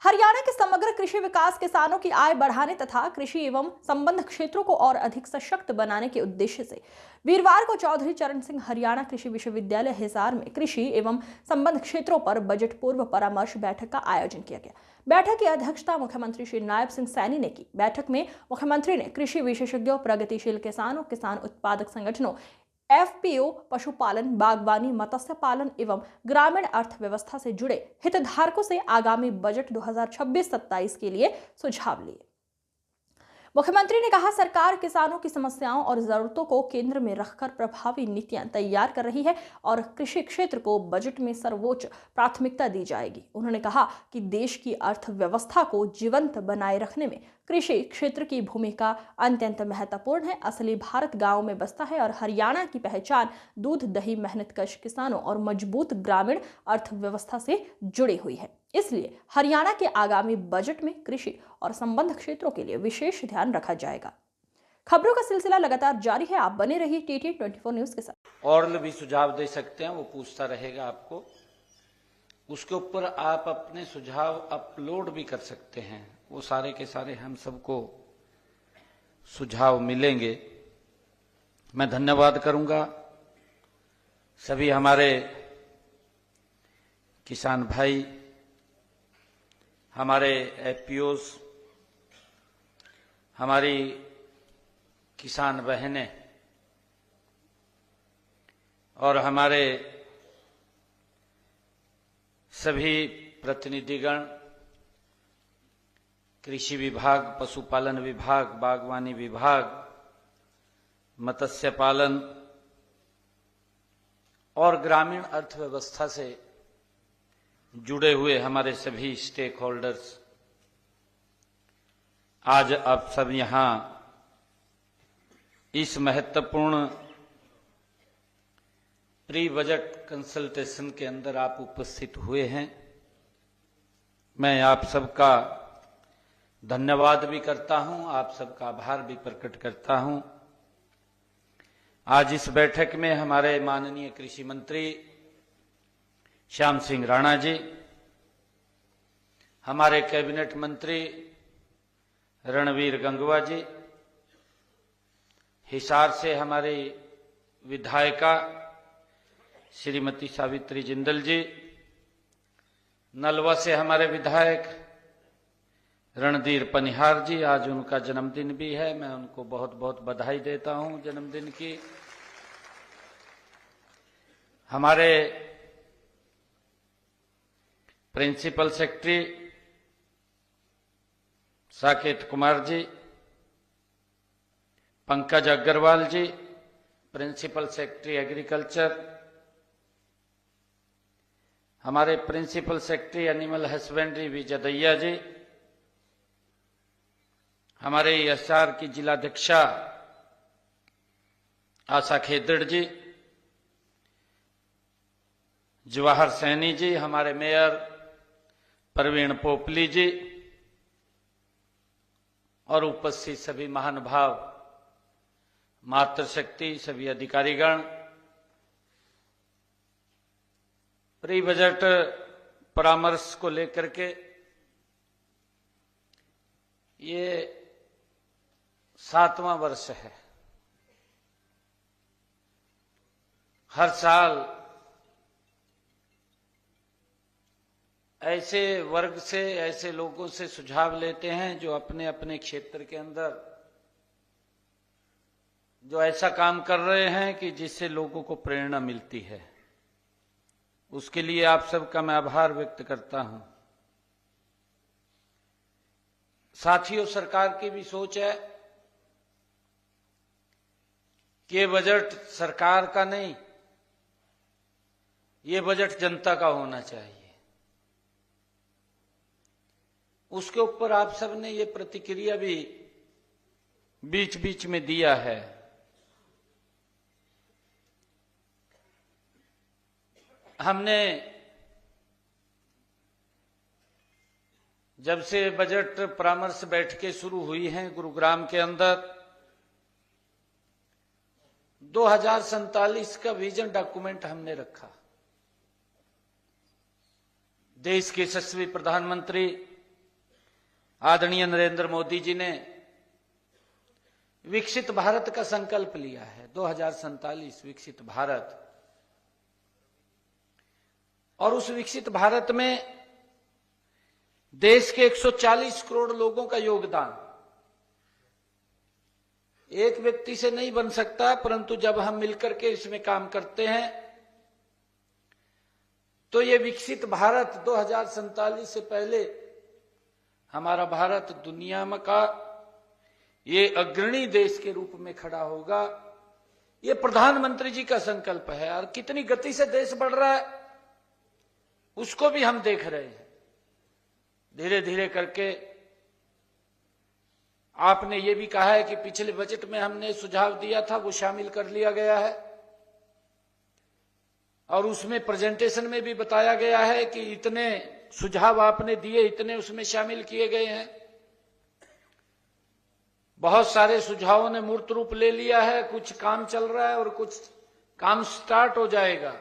हरियाणा के समग्र कृषि विकास किसानों की आय बढ़ाने तथा कृषि एवं संबद्ध क्षेत्रों को और अधिक सशक्त बनाने के उद्देश्य से वीरवार को चौधरी चरण सिंह हरियाणा कृषि विश्वविद्यालय हिसार में कृषि एवं संबद्ध क्षेत्रों पर बजट पूर्व परामर्श बैठक का आयोजन किया गया। बैठक की अध्यक्षता मुख्यमंत्री श्री नायब सिंह सैनी ने की। बैठक में मुख्यमंत्री ने कृषि विशेषज्ञों, प्रगतिशील किसानों, किसान उत्पादक संगठनों, एफपीओ, पशुपालन, बागवानी, मत्स्य पालन एवं ग्रामीण अर्थव्यवस्था से जुड़े हितधारकों से आगामी बजट 2026-27 के लिए सुझाव लिए। मुख्यमंत्री ने कहा, सरकार किसानों की समस्याओं और जरूरतों को केंद्र में रखकर प्रभावी नीतियां तैयार कर रही है और कृषि क्षेत्र को बजट में सर्वोच्च प्राथमिकता दी जाएगी। उन्होंने कहा कि देश की अर्थव्यवस्था को जीवंत बनाए रखने में कृषि क्षेत्र की भूमिका अत्यंत महत्वपूर्ण है। असली भारत गांव में बसता है और हरियाणा की पहचान दूध, दही, मेहनतकश किसानों और मजबूत ग्रामीण अर्थव्यवस्था से जुड़ी हुई है। इसलिए हरियाणा के आगामी बजट में कृषि और संबद्ध क्षेत्रों के लिए विशेष ध्यान रखा जाएगा। खबरों का सिलसिला लगातार जारी है, आप बने रहिए TT 24 न्यूज के साथ। और भी सुझाव दे सकते हैं, वो पूछता रहेगा आपको, उसके ऊपर आप अपने सुझाव अपलोड भी कर सकते हैं। वो सारे के सारे हम सबको सुझाव मिलेंगे। मैं धन्यवाद करूंगा सभी हमारे किसान भाई, हमारे एफपीओस, हमारी किसान बहनें और हमारे सभी प्रतिनिधिगण, कृषि विभाग, पशुपालन विभाग, बागवानी विभाग, मत्स्य पालन और ग्रामीण अर्थव्यवस्था से जुड़े हुए हमारे सभी स्टेक होल्डर्स, आज आप सब यहां इस महत्वपूर्ण प्री बजट कंसल्टेशन के अंदर आप उपस्थित हुए हैं। मैं आप सबका धन्यवाद भी करता हूं, आप सबका आभार भी प्रकट करता हूं। आज इस बैठक में हमारे माननीय कृषि मंत्री श्याम सिंह राणा जी, हमारे कैबिनेट मंत्री रणवीर गंगवा जी, हिसार से हमारी विधायिका श्रीमती सावित्री जिंदल जी, नलवा से हमारे विधायक रणधीर पनिहार जी, आज उनका जन्मदिन भी है, मैं उनको बहुत बहुत बधाई देता हूं जन्मदिन की। हमारे प्रिंसिपल सेक्रेटरी साकेत कुमार जी, पंकज अग्रवाल जी, प्रिंसिपल सेक्रेटरी एग्रीकल्चर, हमारे प्रिंसिपल सेक्रेटरी एनिमल हस्बेंड्री विजय दैया जी, हमारे एसआर की जिलाध्यक्षा आशा खेदड़ जी, जवाहर सैनी जी, हमारे मेयर प्रवीण पोपली जी और उपस्थित सभी महानुभाव, मातृशक्ति, सभी अधिकारीगण, प्री बजट परामर्श को लेकर के ये 7वां वर्ष है। हर साल ऐसे वर्ग से, ऐसे लोगों से सुझाव लेते हैं जो अपने अपने क्षेत्र के अंदर जो ऐसा काम कर रहे हैं कि जिससे लोगों को प्रेरणा मिलती है। उसके लिए आप सबका मैं आभार व्यक्त करता हूं। साथियों, सरकार की भी सोच है कि ये बजट सरकार का नहीं, ये बजट जनता का होना चाहिए। उसके ऊपर आप सबने ये प्रतिक्रिया भी बीच बीच में दिया है। हमने जब से बजट परामर्श बैठकें शुरू हुई हैं गुरुग्राम के अंदर, 2047 का विजन डॉक्यूमेंट हमने रखा। देश के यशस्वी प्रधानमंत्री आदरणीय नरेंद्र मोदी जी ने विकसित भारत का संकल्प लिया है, 2047 विकसित भारत। और उस विकसित भारत में देश के 140 करोड़ लोगों का योगदान एक व्यक्ति से नहीं बन सकता, परंतु जब हम मिलकर के इसमें काम करते हैं तो ये विकसित भारत 2047 से पहले हमारा भारत दुनिया में का ये अग्रणी देश के रूप में खड़ा होगा। ये प्रधानमंत्री जी का संकल्प है और कितनी गति से देश बढ़ रहा है उसको भी हम देख रहे हैं। धीरे धीरे करके आपने ये भी कहा है कि पिछले बजट में हमने सुझाव दिया था वो शामिल कर लिया गया है और उसमें प्रेजेंटेशन में भी बताया गया है कि इतने सुझाव आपने दिए, इतने उसमें शामिल किए गए हैं। बहुत सारे सुझावों ने मूर्त रूप ले लिया है, कुछ काम चल रहा है और कुछ काम स्टार्ट हो जाएगा।